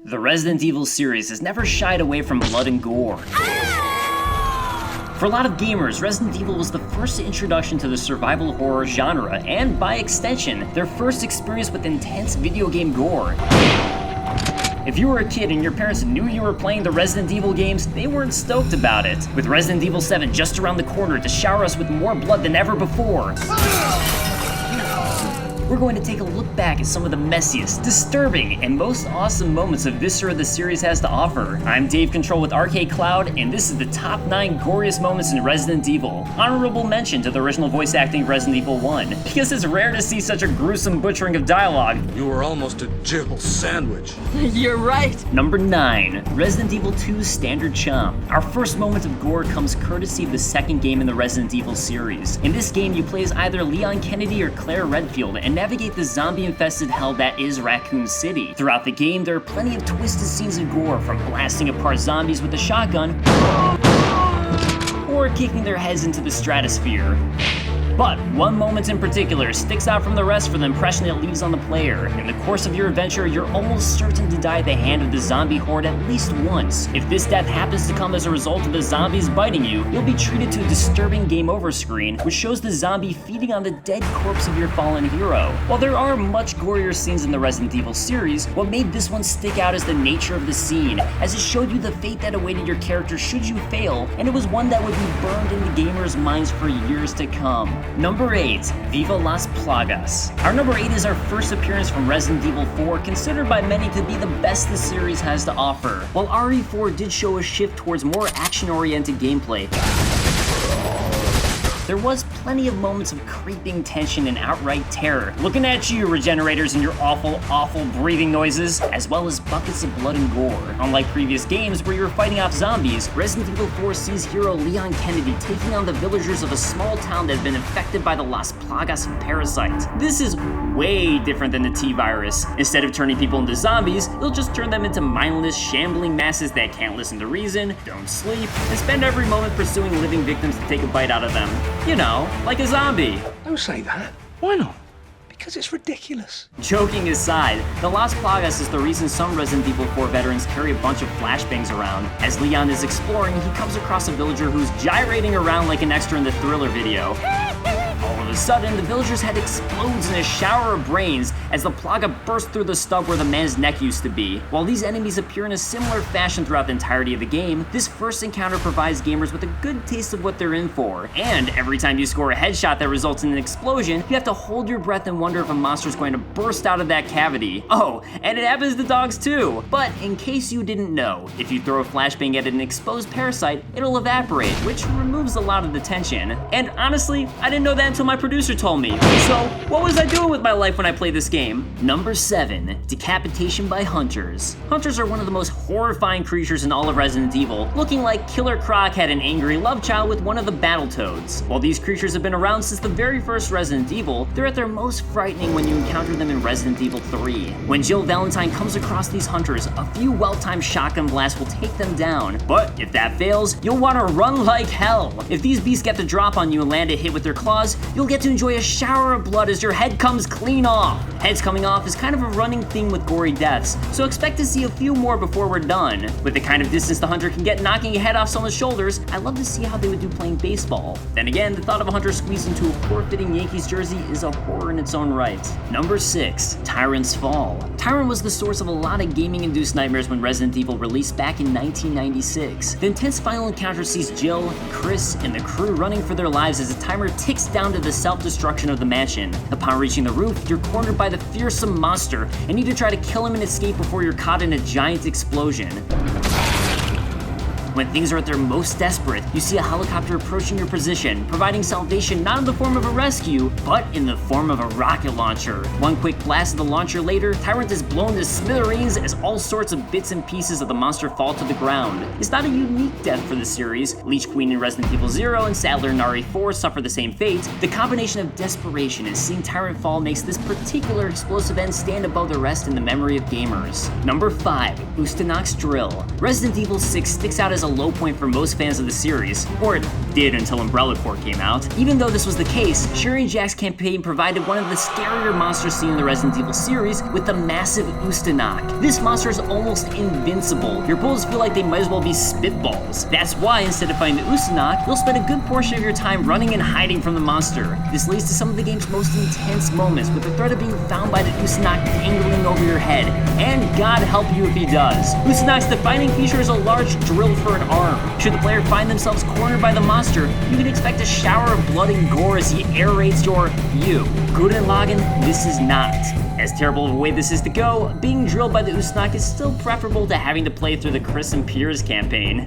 The Resident Evil series has never shied away from blood and gore. For a lot of gamers, Resident Evil was the first introduction to the survival horror genre, and by extension, their first experience with intense video game gore. If you were a kid and your parents knew you were playing the Resident Evil games, they weren't stoked about it, with Resident Evil 7 just around the corner to shower us with more blood than ever before. We're going to take a look back at some of the messiest, disturbing, and most awesome moments of Viscera the series has to offer. I'm Dave Control with ArcadeCloud, and this is the top 9 goriest moments in Resident Evil. Honorable mention to the original voice acting of Resident Evil 1, because it's rare to see such a gruesome butchering of dialogue. You were almost a Jill sandwich. You're right. Number 9, Resident Evil 2's Standard CHOMP. Our first moment of gore comes courtesy of the second game in the Resident Evil series. In this game, you play as either Leon Kennedy or Claire Redfield, and navigate the zombie-infested hell that is Raccoon City. Throughout the game, there are plenty of twisted scenes of gore, from blasting apart zombies with a shotgun, or kicking their heads into the stratosphere. But one moment in particular sticks out from the rest for the impression it leaves on the player. In the course of your adventure, you're almost certain to die at the hand of the zombie horde at least once. If this death happens to come as a result of the zombies biting you, you'll be treated to a disturbing game over screen, which shows the zombie feeding on the dead corpse of your fallen hero. While there are much gorier scenes in the Resident Evil series, what made this one stick out is the nature of the scene, as it showed you the fate that awaited your character should you fail, and it was one that would be burned into gamers' minds for years to come. Number 8, Viva Las Plagas. Our number 8 is our first appearance from Resident Evil 4, considered by many to be the best the series has to offer. While RE4 did show a shift towards more action-oriented gameplay, there was plenty of moments of creeping tension and outright terror. Looking at you, Regenerators, and your awful, awful breathing noises, as well as buckets of blood and gore. Unlike previous games where you're fighting off zombies, Resident Evil 4 sees hero Leon Kennedy taking on the villagers of a small town that had been infected by the Las Plagas parasite. This is way different than the T-Virus. Instead of turning people into zombies, you'll just turn them into mindless, shambling masses that can't listen to reason, don't sleep, and spend every moment pursuing living victims to take a bite out of them. You know, like a zombie. Don't say that. Why not? Because it's ridiculous. Joking aside, the Las Plagas is the reason some Resident Evil 4 veterans carry a bunch of flashbangs around. As Leon is exploring, he comes across a villager who's gyrating around like an extra in the Thriller video. All of a sudden, the villager's head explodes in a shower of brains as the plaga bursts through the stub where the man's neck used to be. While these enemies appear in a similar fashion throughout the entirety of the game, this first encounter provides gamers with a good taste of what they're in for. And every time you score a headshot that results in an explosion, you have to hold your breath and wonder if a monster's going to burst out of that cavity. Oh, and it happens to dogs too. But in case you didn't know, if you throw a flashbang at an exposed parasite, it'll evaporate, which removes a lot of the tension. And honestly, I didn't know that until my producer told me. So, what was I doing with my life when I played this game? Number 7, Decapitation by Hunters. Hunters are one of the most horrifying creatures in all of Resident Evil, looking like Killer Croc had an angry love child with one of the Battletoads. While these creatures have been around since the very first Resident Evil, they're at their most frightening when you encounter them in Resident Evil 3. When Jill Valentine comes across these hunters, a few well-timed shotgun blasts will take them down. But if that fails, you'll want to run like hell. If these beasts get the drop on you and land a hit with their claws, you'll get to enjoy a shower of blood as your head comes clean off. Heads coming off is kind of a running theme with gory deaths, so expect to see a few more before we're done. With the kind of distance the hunter can get knocking a head off someone's shoulders, I'd love to see how they would do playing baseball. Then again, the thought of a hunter squeezed into a poor-fitting Yankees jersey is a horror in its own right. Number 6, Tyrant's Fall. Tyrant was the source of a lot of gaming-induced nightmares when Resident Evil released back in 1996. The intense final encounter sees Jill, Chris, and the crew running for their lives as the timer ticks down to the self-destruction of the mansion. Upon reaching the roof, you're cornered by the fearsome monster and need to try to kill him and escape before you're caught in a giant explosion. When things are at their most desperate, you see a helicopter approaching your position, providing salvation not in the form of a rescue, but in the form of a rocket launcher. One quick blast of the launcher later, Tyrant is blown to smithereens as all sorts of bits and pieces of the monster fall to the ground. It's not a unique death for the series. Leech Queen in Resident Evil 0 and Sadler in RE4 suffer the same fate. The combination of desperation and seeing Tyrant fall makes this particular explosive end stand above the rest in the memory of gamers. Number 5, Ustanox Drill. Resident Evil 6 sticks out as a low point for most fans of the series, or did until Umbrella Corps came out. Even though this was the case, Sherry and Jack's campaign provided one of the scarier monsters seen in the Resident Evil series with the massive Ustanok. This monster is almost invincible. Your bullets feel like they might as well be spitballs. That's why instead of fighting the Ustanok, you'll spend a good portion of your time running and hiding from the monster. This leads to some of the game's most intense moments, with the threat of being found by the Ustanok dangling over your head. And God help you if he does. Ustanok's defining feature is a large drill for an arm. Should the player find themselves cornered by the monster, you can expect a shower of blood and gore as he aerates your Guten Lagen, this is not. As terrible of a way this is to go, being drilled by the Ustanok is still preferable to having to play through the Chris and Piers campaign.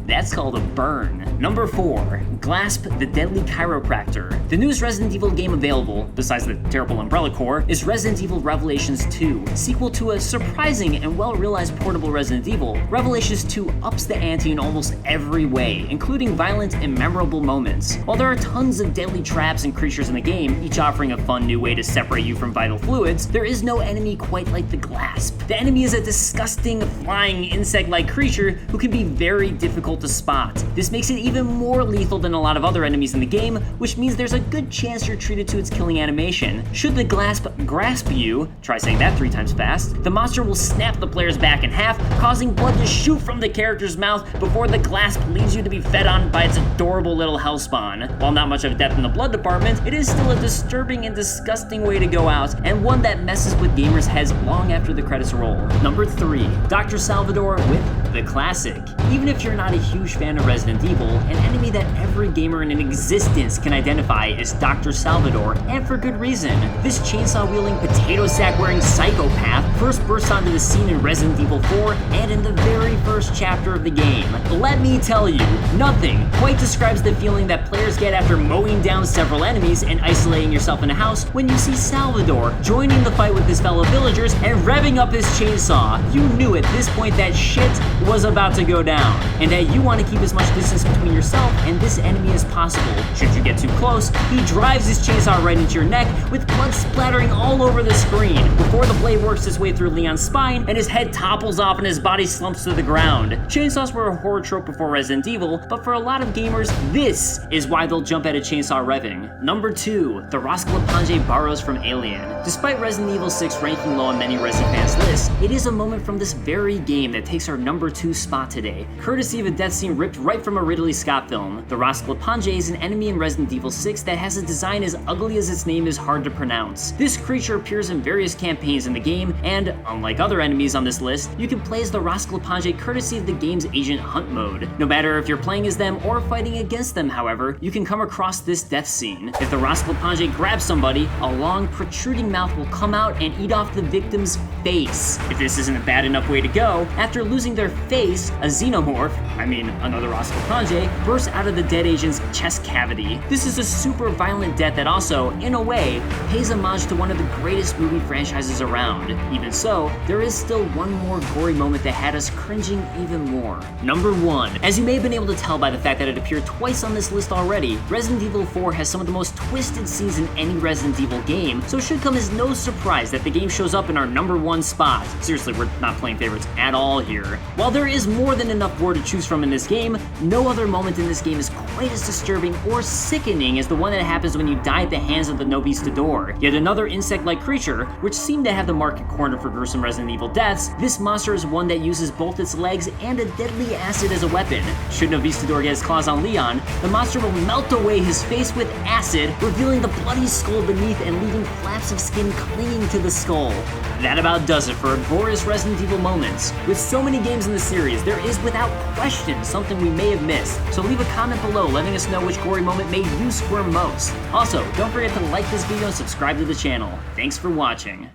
That's called a burn. Number 4, GLASP, the Deadly Chiropractor. The newest Resident Evil game available, besides the terrible Umbrella Corps, is Resident Evil Revelations 2, sequel to a surprising and well-realized portable Resident Evil. Revelations 2 ups the ante in almost every way, including violent and memorable moments. While there are tons of deadly traps and creatures in the game, each offering a fun new way to separate you from vital fluids, there is no enemy quite like the GLASP. The enemy is a disgusting, flying, insect-like creature who can be very difficult to spot. This makes it even more lethal than a lot of other enemies in the game, which means there's a good chance you're treated to its killing animation. Should the GLASP grasp you, try saying that 3 times fast, the monster will snap the player's back in half, causing blood to shoot from the character's mouth before the GLASP leaves you to be fed on by its adorable little hellspawn. While not much of a depth in the blood department, it is still a disturbing and disgusting way to go out, and one that messes with gamers' heads long after the credits roll. Number 3, Dr. Salvador with the classic. Even if you're not a huge fan of Resident Evil, an enemy that every gamer in existence can identify is Dr. Salvador, and for good reason. This chainsaw-wielding, potato-sack-wearing psychopath first burst onto the scene in Resident Evil 4 and in the very first chapter of the game. Let me tell you, nothing quite describes the feeling that players get after mowing down several enemies and isolating yourself in a house when you see Salvador joining the fight with his fellow villagers and revving up his chainsaw. You knew at this point that shit was about to go down, and that you want to keep as much distance between yourself and this enemy as possible. Should you get too close, he drives his chainsaw right into your neck, with blood splattering all over the screen, before the blade works its way through Leon's spine and his head topples off and his body slumps to the ground. Chainsaws were a horror trope before Resident Evil, but for a lot of gamers, this is why they'll jump at a chainsaw revving. Number 2, the RASKLEPANJE borrows from Alien. Despite Resident Evil 6 ranking low on many Resi fans' lists, it is a moment from this very game that takes our number 2 spot today, courtesy of a death scene ripped right from a Ridley Scott film. The RASKLEPANJE is an enemy in Resident Evil 6 that has a design as ugly as its name is hard to pronounce. This creature appears in various campaigns in the game, and unlike other enemies on this list, you can play as the RASKLEPANJE courtesy of the game's Agent Hunt mode. No matter if you're playing as them or fighting against them, however, you can come across this death scene. If the RASKLEPANJE grabs somebody, a long, protruding mouth will come out and eat off the victim's face. If this isn't a bad enough way to go, after losing their face, a xenomorph, another RASKLEPANJE, bursts out of the dead agent's chest cavity. This is a super violent death that also, in a way, pays homage to one of the greatest movie franchises around. Even so, there is still one more gory moment that had us cringing even more. Number 1. As you may have been able to tell by the fact that it appeared twice on this list already, Resident Evil 4 has some of the most twisted scenes in any Resident Evil game, so it should come as no surprise that the game shows up in our number 1 spot. Seriously, we're not playing favorites at all here. While there is more than enough gore to choose from in this game, no other moment in this game is quite as disturbing or sickening as the one that happens when you die at the hands of the Novistador. Yet another insect-like creature, which seemed to have the market cornered for gruesome Resident Evil deaths, this monster is one that uses both its legs and a deadly acid as a weapon. Should Novistador get his claws on Leon, the monster will melt away his face with acid, revealing the bloody skull beneath and leaving flaps of skin clinging to the skull. That about does it for our Goriest Resident Evil moments. With so many games in the series, there is without question something we may have missed, so leave a comment below letting us know which gory moment made you squirm most. Also, don't forget to like this video and subscribe to the channel. Thanks for watching.